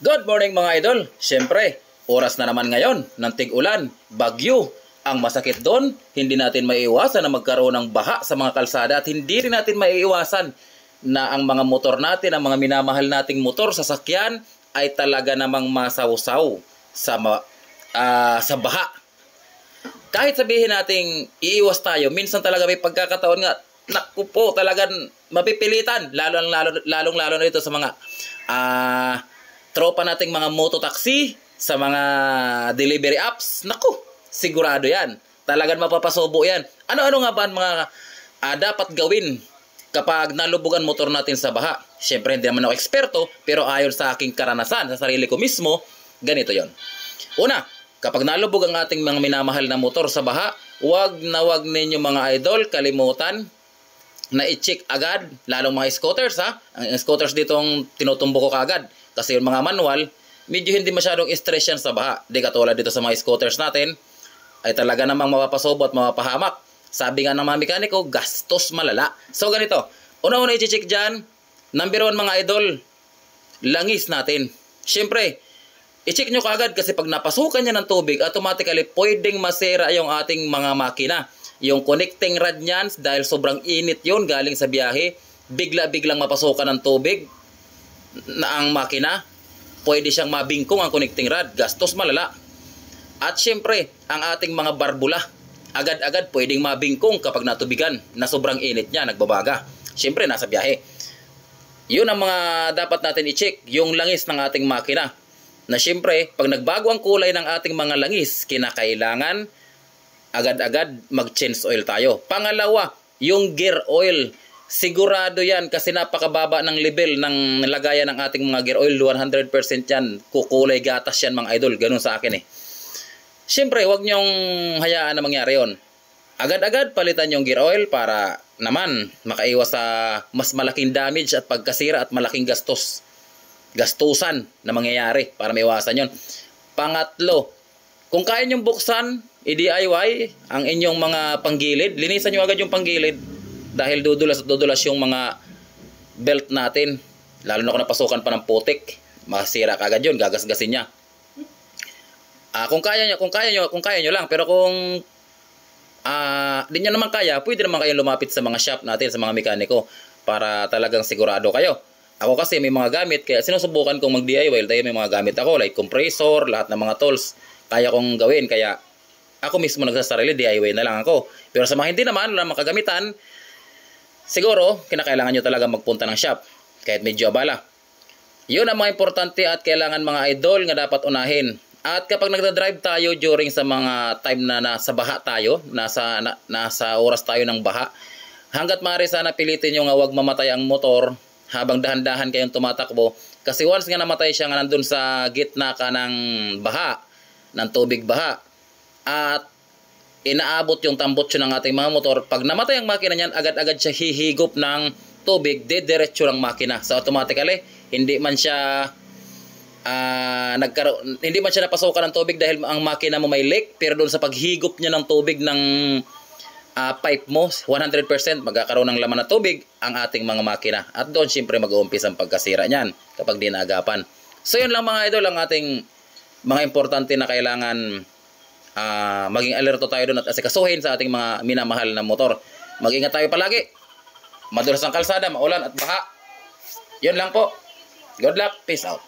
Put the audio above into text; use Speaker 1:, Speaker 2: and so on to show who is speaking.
Speaker 1: Good morning mga idol. Siyempre, oras na naman ngayon ng tig-ulan, bagyo. Ang masakit doon, hindi natin maiiwasan na magkaroon ng baha sa mga kalsada at hindi rin natin maiiwasan na ang mga motor natin, ang mga minamahal nating motor, sasakyan ay talaga namang masawsaw sa baha. Kahit sabihin nating iiwas tayo, minsan talaga may pagkakataon nga, naku po, talagang mapipilitan, lalong na ito sa mga tropa nating mga mototaxi, sa mga delivery apps. Naku, sigurado yan. Talagang mapapasubo yan. Ano-ano nga ba ang mga dapat gawin kapag nalubugan motor natin sa baha? Siyempre, hindi naman ako eksperto, pero ayon sa aking karanasan, sa sarili ko mismo, ganito yon. Una, kapag nalubog ang ating mga minamahal na motor sa baha, wag ninyo mga idol kalimutan na i-check agad, lalong mga scooters ha. Ang scooters ditong tinutumbok ko kaagad. Kasi yung mga manual, medyo hindi masyadong stress yan sa baha. Di katulad dito sa mga scooters natin, ay talaga namang mapapasobo at mapapahamak. Sabi nga ng mga mekaniko, gastos malala. So ganito, una-una i-check dyan, number 1 mga idol, langis natin. Siyempre, i-check nyo kaagad kasi pag napasukan niya ng tubig, automatically pwedeng masira yung ating mga makina. Yung connecting rod niyan, dahil sobrang init yun galing sa biyahe, bigla-biglang mapasukan ng tubig na ang makina, pwede siyang mabingkong ang connecting rod, gastos malala. At syempre, ang ating mga barbula, agad-agad pwedeng mabingkong kapag natubigan na sobrang init niya, nagbabaga. Syempre, nasa biyahe. Yun ang mga dapat natin i-check, yung langis ng ating makina. Na syempre, pag nagbago ang kulay ng ating mga langis, kinakailangan agad-agad mag-change oil tayo. Pangalawa, yung gear oil. Sigurado yan kasi napakababa ng level ng lagayan ng ating mga gear oil. 100% yan. Kukulay gatas yan mga idol. Ganun sa akin eh. Siyempre, huwag nyong hayaan na mangyari yon. Agad-agad palitan yung gear oil para naman makaiwas sa mas malaking damage at pagkasira at malaking gastusan na mangyayari para maiwasan yon. Pangatlo, kung kaya nyong buksan, i-DIY ang inyong mga panggilid. Linisan nyo agad yung panggilid dahil dudulas yung mga belt natin. Lalo na kung napasukan pa ng putik, masira kagad yun, gagasgasin niya. Kung kaya nyo lang. Pero kung di nyo naman kaya, pwede naman kayo lumapit sa mga shop natin, sa mga mekaniko, para talagang sigurado kayo. Ako kasi may mga gamit, kaya sinusubukan kong mag-DIY. Dahil may mga gamit ako, like compressor, lahat ng mga tools, kaya kong gawin. Kaya ako mismo nagsasarili, DIY na lang ako. Pero sa mga hindi naman, wala namang kagamitan, siguro, kinakailangan nyo talaga magpunta ng shop, kahit medyo abala. Yun ang mga importante at kailangan mga idol nga dapat unahin. At kapag nagdadrive tayo during sa mga time na nasa baha tayo, nasa oras tayo ng baha, hanggat maaari sana pilitin nyo nga huwag mamatay ang motor habang dahan-dahan kayong tumatakbo. Kasi once nga namatay siya nga nandun sa gitna ka ng baha, ng tubig baha, at inaabot yung tambutso ng ating mga motor, pag namatay ang makina niyan, agad-agad siya hihigop ng tubig, dediretso ng makina. So automatically, hindi man siya napasukan ng tubig dahil ang makina mo may leak, pero doon sa paghigop niya ng tubig ng pipe mo, 100% magkakaroon ng laman na tubig ang ating mga makina. At doon siyempre mag-uumpisa ang pagkasira niyan kapag di naagapan. So yun lang mga idol, ang ating mga importante na kailangan maging alerto tayo doon at asikasuhin sa ating mga minamahal na motor. Mag-ingat tayo palagi. Madulas ang kalsada, maulan at baha. Yun lang po. Good luck. Peace out.